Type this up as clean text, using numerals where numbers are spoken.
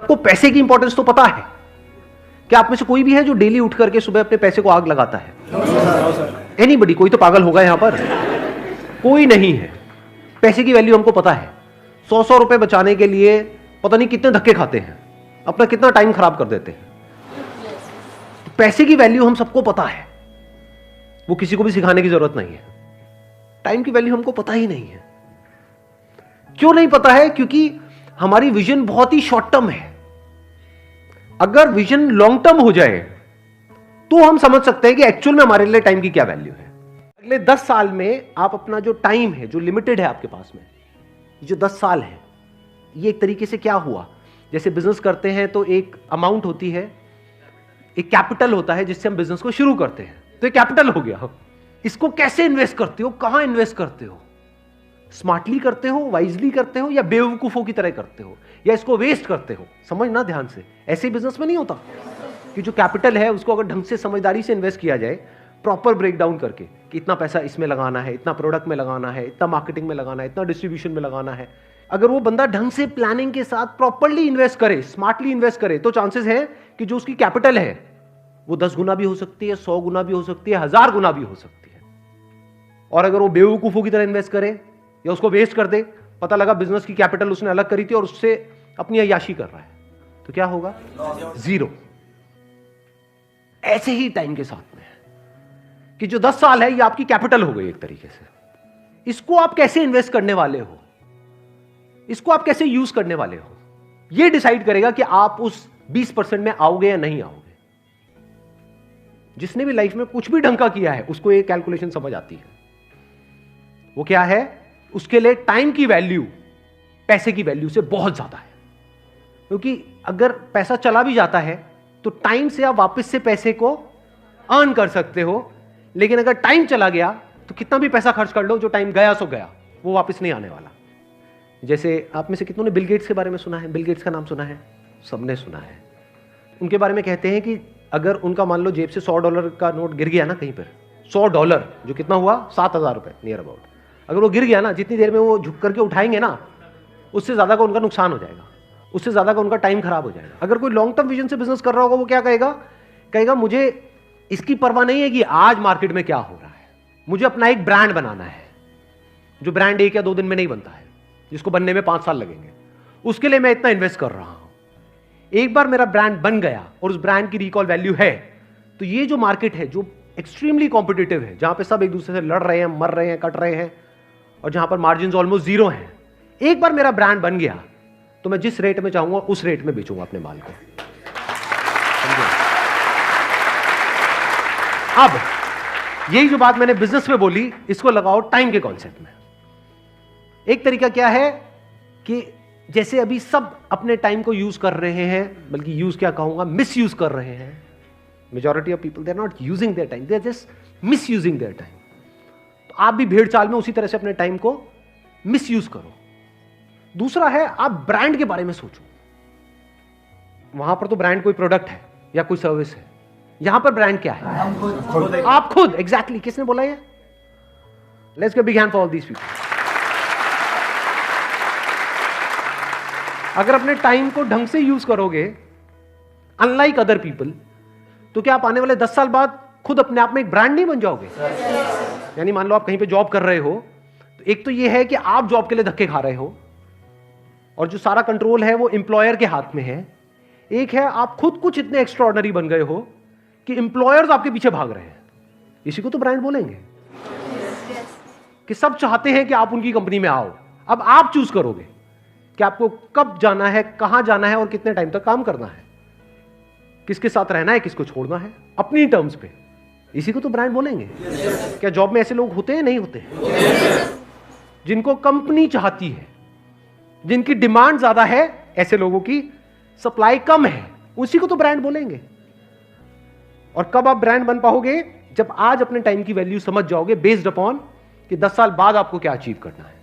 सबको पैसे की इंपॉर्टेंस तो पता है। क्या आप में से कोई भी है जो डेली उठ करके सुबह अपने पैसे को आग लगाता है? एनीबडी? कोई तो पागल होगा यहां पर, कोई नहीं है। पैसे की वैल्यू हमको पता है। 100 रुपए बचाने के लिए पता नहीं कितने धक्के खाते हैं, अपना कितना टाइम खराब कर देते हैं। तो पैसे की वैल्यू हम सबको पता है, वो किसी को भी सिखाने की जरूरत नहीं है। टाइम की वैल्यू हमको पता ही नहीं है। क्यों नहीं पता है? क्योंकि हमारी विजन बहुत ही शॉर्ट टर्म है। अगर विजन लॉन्ग टर्म हो जाए तो हम समझ सकते हैं कि एक्चुअल में हमारे लिए टाइम की क्या वैल्यू है। अगले 10 साल में आप अपना जो टाइम है, जो लिमिटेड है आपके पास में, जो 10 साल है, ये एक तरीके से क्या हुआ, जैसे बिजनेस करते हैं तो एक अमाउंट होती है, एक कैपिटल होता है जिससे हम बिजनेस को शुरू करते हैं, तो एक कैपिटल हो गया। इसको कैसे इन्वेस्ट करते हो, कहां इन्वेस्ट करते हो? स्मार्टली करते हो, वाइजली करते हो, या बेवकूफों की तरह करते हो, या इसको वेस्ट करते हो? समझना ध्यान से, ऐसे बिजनेस में नहीं होता कि जो कैपिटल है उसको अगर ढंग से समझदारी से इन्वेस्ट किया जाए, प्रॉपर ब्रेकडाउन करके कि इतना पैसा इसमें लगाना है, इतना प्रोडक्ट में लगाना है, इतना मार्केटिंग में लगाना है, इतना डिस्ट्रीब्यूशन में लगाना है, अगर वो बंदा ढंग से प्लानिंग के साथ प्रॉपरली इन्वेस्ट करे, स्मार्टली इन्वेस्ट करे, तो चांसेस है कि जो उसकी कैपिटल है वो 10 गुना भी हो सकती है, 100 गुना भी हो सकती है, 1000 गुना भी हो सकती है। और अगर वो बेवकूफों की तरह इन्वेस्ट करे या उसको वेस्ट कर दे, पता लगा बिजनेस की कैपिटल उसने अलग करी थी और उससे अपनी अय्याशी कर रहा है, तो क्या होगा? जीरो। ऐसे ही टाइम के साथ में कि जो 10 साल है ये आपकी कैपिटल हो गई एक तरीके से। इसको आप कैसे इन्वेस्ट करने वाले हो, इसको आप कैसे यूज करने वाले हो, यह डिसाइड करेगा कि आप उस 20% में आओगे या नहीं आओगे। जिसने भी लाइफ में कुछ भी ढंग का किया है उसको ये कैलकुलेशन समझ आती है। वो क्या है? उसके लिए टाइम की वैल्यू पैसे की वैल्यू से बहुत ज्यादा है। क्योंकि अगर पैसा चला भी जाता है तो टाइम से आप वापस से पैसे को अर्न कर सकते हो, लेकिन अगर टाइम चला गया तो कितना भी पैसा खर्च कर लो, जो टाइम गया सो गया, वो वापस नहीं आने वाला। जैसे आप में से कितनों ने बिल गेट्स के बारे में सुना है? बिल गेट्स का नाम सुना है? सबने सुना है। उनके बारे में कहते हैं कि अगर उनका मान लो जेब से $100 का नोट गिर गया ना कहीं पर, $100 जो कितना हुआ 7,000 रुपए नियर अबाउट, अगर वो गिर गया ना, जितनी देर में वो झुक करके उठाएंगे ना, उससे ज्यादा का उनका नुकसान हो जाएगा, उससे ज्यादा का उनका टाइम खराब हो जाएगा। अगर कोई लॉन्ग टर्म विजन से बिजनेस कर रहा होगा, वो क्या कहेगा? कहेगा मुझे इसकी परवाह नहीं है कि आज मार्केट में क्या हो रहा है, मुझे अपना एक ब्रांड बनाना है, जो ब्रांड 1 या 2 दिन में नहीं बनता है, जिसको बनने में 5 साल लगेंगे। उसके लिए मैं इतना इन्वेस्ट कर रहा हूं। एक बार मेरा ब्रांड बन गया और उस ब्रांड की रिकॉल वैल्यू है, तो ये जो मार्केट है जो एक्सट्रीमली कॉम्पिटिटिव है, जहां पे सब एक दूसरे से लड़ रहे हैं, मर रहे हैं, कट रहे हैं, और जहां पर मार्जिन ऑलमोस्ट जीरो हैं, एक बार मेरा ब्रांड बन गया तो मैं जिस रेट में चाहूंगा उस रेट में बेचूंगा अपने माल को। अब यही जो बात मैंने बिजनेस में बोली, इसको लगाओ टाइम के कॉन्सेप्ट में। एक तरीका क्या है कि जैसे अभी सब अपने टाइम को यूज कर रहे हैं, बल्कि यूज क्या कहूंगा, मिस यूज कर रहे हैं। Majority of people they are not using their time, they are just misusing their time. तो आप भी भेड़ चाल में उसी तरह से अपने टाइम को मिस यूज करो। दूसरा है, आप ब्रांड के बारे में सोचो। वहां पर तो ब्रांड कोई प्रोडक्ट है या कोई सर्विस है, यहां पर ब्रांड क्या है? आप खुद। एग्जैक्टली। किसने बोला ये? Let's give big hand for all these people. अगर अपने टाइम को ढंग से यूज करोगे, अनलाइक अदर पीपल, तो क्या आप आने वाले 10 साल बाद खुद अपने आप में एक ब्रांड नहीं बन जाओगे? यानी मान लो आप कहीं पे जॉब कर रहे हो, तो एक तो ये है कि आप जॉब के लिए धक्के खा रहे हो और जो सारा कंट्रोल है वो एम्प्लॉयर के हाथ में है। एक है आप खुद कुछ इतने एक्स्ट्राऑर्डिनरी बन गए हो कि एम्प्लॉयर्स आपके पीछे भाग रहे हैं। इसी को तो ब्रांड बोलेंगे कि सब चाहते हैं कि आप उनकी कंपनी में आओ। अब आप चूज करोगे कि आपको कब जाना है, कहां जाना है और कितने टाइम तक काम करना है, किसके साथ रहना है, किसको छोड़ना है, अपनी टर्म्स पे। इसी को तो ब्रांड बोलेंगे। क्या जॉब में ऐसे लोग होते हैं? नहीं होते हैं। जिनको कंपनी चाहती है, जिनकी डिमांड ज्यादा है, ऐसे लोगों की सप्लाई कम है, उसी को तो ब्रांड बोलेंगे। और कब आप ब्रांड बन पाओगे? जब आज अपने टाइम की वैल्यू समझ जाओगे, बेस्ड अपॉन कि 10 साल बाद आपको क्या अचीव करना है।